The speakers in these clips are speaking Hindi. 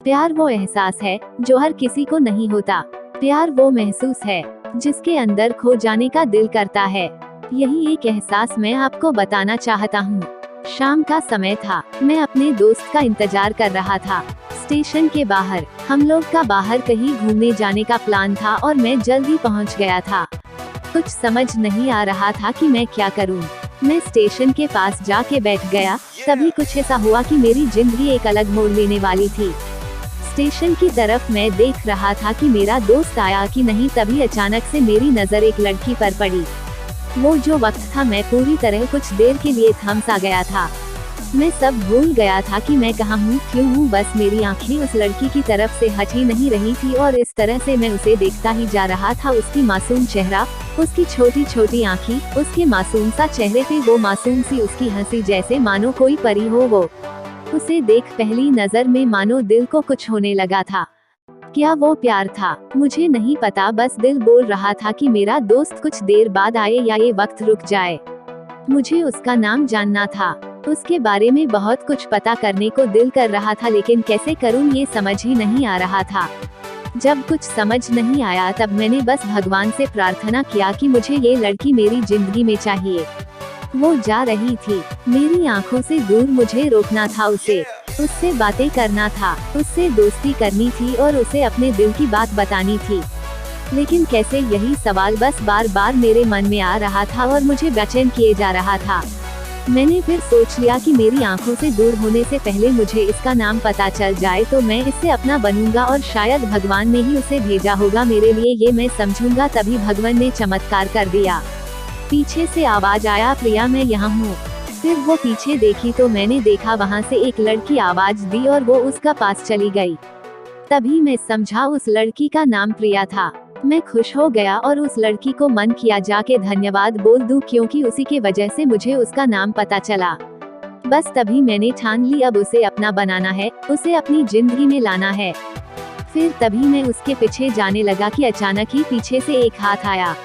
प्यार वो एहसास है जो हर किसी को नहीं होता। प्यार वो महसूस है जिसके अंदर खो जाने का दिल करता है। यही एक एहसास मैं आपको बताना चाहता हूँ। शाम का समय था, मैं अपने दोस्त का इंतजार कर रहा था। स्टेशन के बाहर हम लोग का बाहर कहीं घूमने जाने का प्लान था और मैं जल्दी पहुँच गया था। कुछ समझ नहीं आ रहा था कि मैं क्या करूँ। मैं स्टेशन के पास जाके बैठ गया। तभी कुछ ऐसा हुआ कि मेरी जिंदगी एक अलग मोड़ लेने वाली थी। स्टेशन की तरफ मैं देख रहा था कि मेरा दोस्त आया कि नहीं, तभी अचानक से मेरी नजर एक लड़की पर पड़ी। वो जो वक्त था, मैं पूरी तरह कुछ देर के लिए थम सा गया था। मैं सब भूल गया था कि मैं कहाँ हूँ, क्यों हूँ। बस मेरी आंखें उस लड़की की तरफ से हट ही नहीं रही थी और इस तरह से मैं उसे देखता ही जा रहा था। उसकी मासूम चेहरा, उसकी छोटी छोटी आँखें, उसके मासूम सा चेहरे पे वो मासूम सी उसकी हंसी, जैसे मानो कोई परी हो वो। उसे देख पहली नजर में मानो दिल को कुछ होने लगा था। क्या वो प्यार था? मुझे नहीं पता, बस दिल बोल रहा था कि मेरा दोस्त कुछ देर बाद आए या ये वक्त रुक जाए। मुझे उसका नाम जानना था, उसके बारे में बहुत कुछ पता करने को दिल कर रहा था, लेकिन कैसे करूं ये समझ ही नहीं आ रहा था। जब कुछ समझ नहीं आया तब मैंने बस भगवान से प्रार्थना किया कि मुझे ये लड़की मेरी जिंदगी में चाहिए। वो जा रही थी, मेरी आंखों से दूर, मुझे रोकना था उसे, उससे बातें करना था, उससे दोस्ती करनी थी और उसे अपने दिल की बात बतानी थी। लेकिन कैसे, यही सवाल बस बार बार मेरे मन में आ रहा था और मुझे बेचैन किए जा रहा था। मैंने फिर सोच लिया कि मेरी आंखों से दूर होने से पहले मुझे इसका नाम पता चल जाए तो मैं इससे अपना बनूंगा और शायद भगवान ने ही उसे भेजा होगा मेरे लिए, ये मैं समझूंगा। तभी भगवान ने चमत्कार कर दिया। पीछे से आवाज आया, प्रिया मैं यहाँ हूँ। फिर वो पीछे देखी तो मैंने देखा वहाँ से एक लड़की आवाज दी और वो उसका पास चली गई। तभी मैं समझा उस लड़की का नाम प्रिया था। मैं खुश हो गया और उस लड़की को मन किया जाके धन्यवाद बोल दूं, क्योंकि उसी के वजह से मुझे उसका नाम पता चला। बस तभी मैंने ठान ली, अब उसे अपना बनाना है, उसे अपनी जिंदगी में लाना है। फिर तभी मैं उसके पीछे जाने लगा कि अचानक ही पीछे से एक हाथ आया।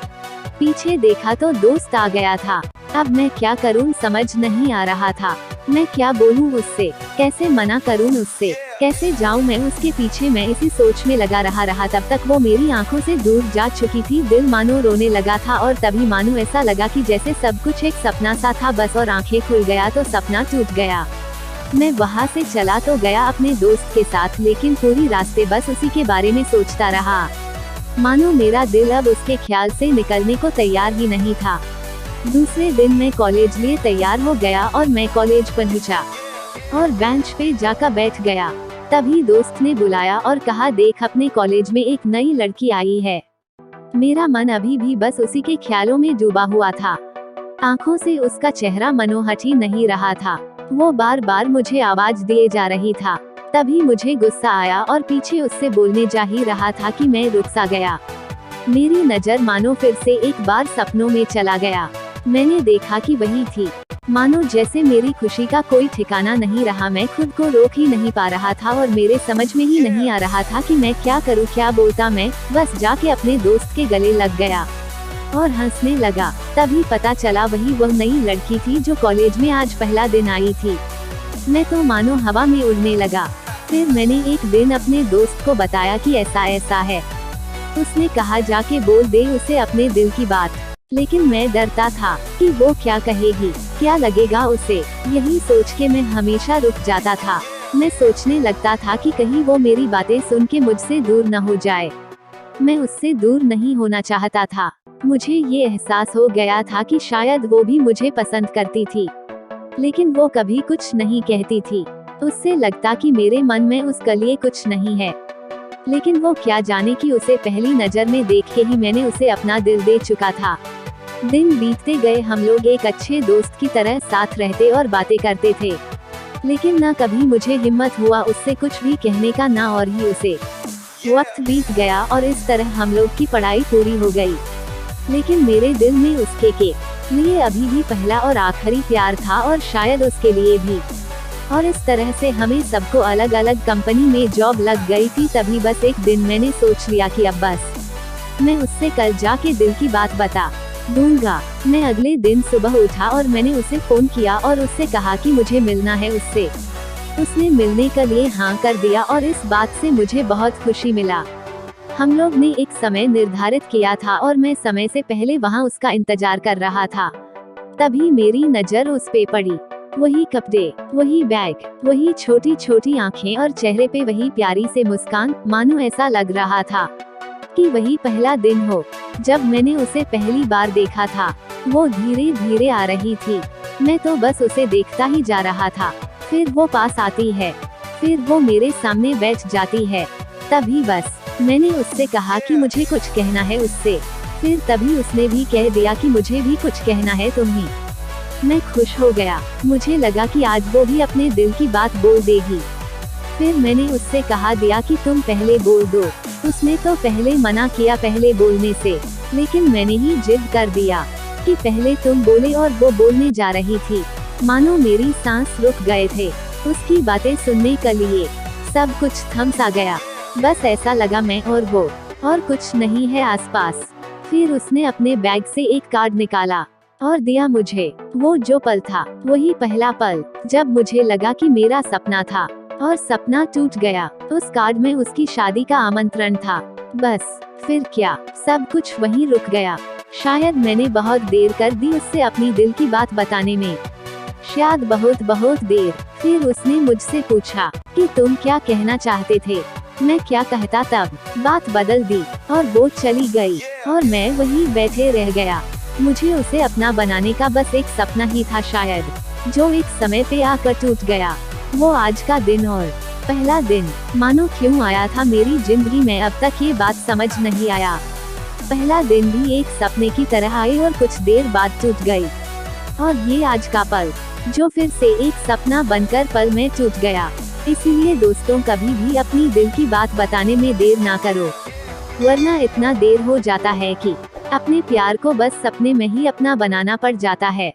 पीछे देखा तो दोस्त आ गया था। अब मैं क्या करूं समझ नहीं आ रहा था। मैं क्या बोलूं उससे, कैसे मना करूं उससे, कैसे जाऊं मैं उसके पीछे। मैं इसी सोच में लगा रहा। तब तक वो मेरी आंखों से दूर जा चुकी थी। दिल मानो रोने लगा था और तभी मानो ऐसा लगा कि जैसे सब कुछ एक सपना सा था बस, और आंखें खुल गया तो सपना टूट गया। मैं वहाँ से चला तो गया अपने दोस्त के साथ, लेकिन पूरी रास्ते बस उसी के बारे में सोचता रहा। मानो मेरा दिल अब उसके ख्याल से निकलने को तैयार ही नहीं था। दूसरे दिन मैं कॉलेज लिए तैयार हो गया और मैं कॉलेज पहुंचा और बेंच पे जाकर बैठ गया। तभी दोस्त ने बुलाया और कहा, देख अपने कॉलेज में एक नई लड़की आई है। मेरा मन अभी भी बस उसी के ख्यालों में डूबा हुआ था। आंखों से उसका चेहरा मनोहट ही नहीं रहा था। वो बार बार मुझे आवाज दिए जा रही था। तभी मुझे गुस्सा आया और पीछे उससे बोलने जा ही रहा था कि मैं रुक सा गया। मेरी नजर मानो फिर से एक बार सपनों में चला गया। मैंने देखा कि वही थी। मानो जैसे मेरी खुशी का कोई ठिकाना नहीं रहा। मैं खुद को रोक ही नहीं पा रहा था और मेरे समझ में ही नहीं आ रहा था कि मैं क्या करूं, क्या बोलता। मैं बस जाके अपने दोस्त के गले लग गया और हंसने लगा। तभी पता चला वही वह नई लड़की थी जो कॉलेज में आज पहला दिन आई थी। मैं तो मानो हवा में उड़ने लगा। फिर मैंने एक दिन अपने दोस्त को बताया कि ऐसा ऐसा है। उसने कहा, जाके बोल दे उसे अपने दिल की बात। लेकिन मैं डरता था कि वो क्या कहेगी, क्या लगेगा उसे। यही सोच के मैं हमेशा रुक जाता था। मैं सोचने लगता था कि कहीं वो मेरी बातें सुन के मुझसे दूर न हो जाए। मैं उससे दूर नहीं होना चाहता था। मुझे ये एहसास हो गया था कि शायद वो भी मुझे पसंद करती थी, लेकिन वो कभी कुछ नहीं कहती थी। उससे लगता कि मेरे मन में उसके लिए कुछ नहीं है। लेकिन वो क्या जाने कि उसे पहली नजर में देख के ही मैंने उसे अपना दिल दे चुका था। दिन बीतते गए, हम लोग एक अच्छे दोस्त की तरह साथ रहते और बातें करते थे, लेकिन ना कभी मुझे हिम्मत हुआ उससे कुछ भी कहने का, ना और ही उसे। वक्त बीत गया और इस तरह हम लोग की पढ़ाई पूरी हो गई, लेकिन मेरे दिल में उसके के लिए अभी भी पहला और आखिरी प्यार था और शायद उसके लिए भी। और इस तरह से हमें सबको अलग अलग कंपनी में जॉब लग गई थी। तभी बस एक दिन मैंने सोच लिया कि अब बस मैं उससे कल जाके दिल की बात बता दूंगा। मैं अगले दिन सुबह उठा और मैंने उसे फोन किया और उससे कहा कि मुझे मिलना है उससे। उसने मिलने के लिए हाँ कर दिया और इस बात से मुझे बहुत खुशी मिला। हम लोग ने एक समय निर्धारित किया था और मैं समय से पहले वहाँ उसका इंतजार कर रहा था। तभी मेरी नजर उस पे पड़ी। वही कपड़े, वही बैग, वही छोटी छोटी आंखें और चेहरे पे वही प्यारी से मुस्कान, मानो ऐसा लग रहा था कि वही पहला दिन हो जब मैंने उसे पहली बार देखा था। वो धीरे धीरे आ रही थी, मैं तो बस उसे देखता ही जा रहा था। फिर वो पास आती है, फिर वो मेरे सामने बैठ जाती है। तभी बस मैंने उससे कहा कि मुझे कुछ कहना है उससे। फिर तभी उसने भी कह दिया कि मुझे भी कुछ कहना है तुम्हें। मैं खुश हो गया, मुझे लगा कि आज वो भी अपने दिल की बात बोल देगी। फिर मैंने उससे कहा दिया कि तुम पहले बोल दो। उसने तो पहले मना किया पहले बोलने से, लेकिन मैंने ही जिद कर दिया कि पहले तुम बोले और वो बोलने जा रही थी। मानो मेरी सांस रुक गए थे उसकी बातें सुनने के लिए। सब कुछ थम सा गया, बस ऐसा लगा मैं और वो, और कुछ नहीं है आसपास। फिर उसने अपने बैग से एक कार्ड निकाला और दिया मुझे। वो जो पल था वही पहला पल जब मुझे लगा कि मेरा सपना था और सपना टूट गया। उस कार्ड में उसकी शादी का आमंत्रण था। बस फिर क्या, सब कुछ वहीं रुक गया। शायद मैंने बहुत देर कर दी उससे अपनी दिल की बात बताने में, शायद बहुत बहुत देर। फिर उसने मुझसे पूछा कि तुम क्या कहना चाहते थे। मैं क्या कहता, तब बात बदल दी और वो चली गई और मैं वहीं बैठे रह गया। मुझे उसे अपना बनाने का बस एक सपना ही था शायद, जो एक समय पे आकर टूट गया। वो आज का दिन और पहला दिन मानो क्यों आया था मेरी जिंदगी में, अब तक ये बात समझ नहीं आया। पहला दिन भी एक सपने की तरह आई और कुछ देर बाद टूट गई, और ये आज का पल जो फिर से एक सपना बनकर पल में टूट गया। इसीलिए दोस्तों, कभी भी अपनी दिल की बात बताने में देर ना करो, वरना इतना देर हो जाता है कि अपने प्यार को बस सपने में ही अपना बनाना पड़ जाता है।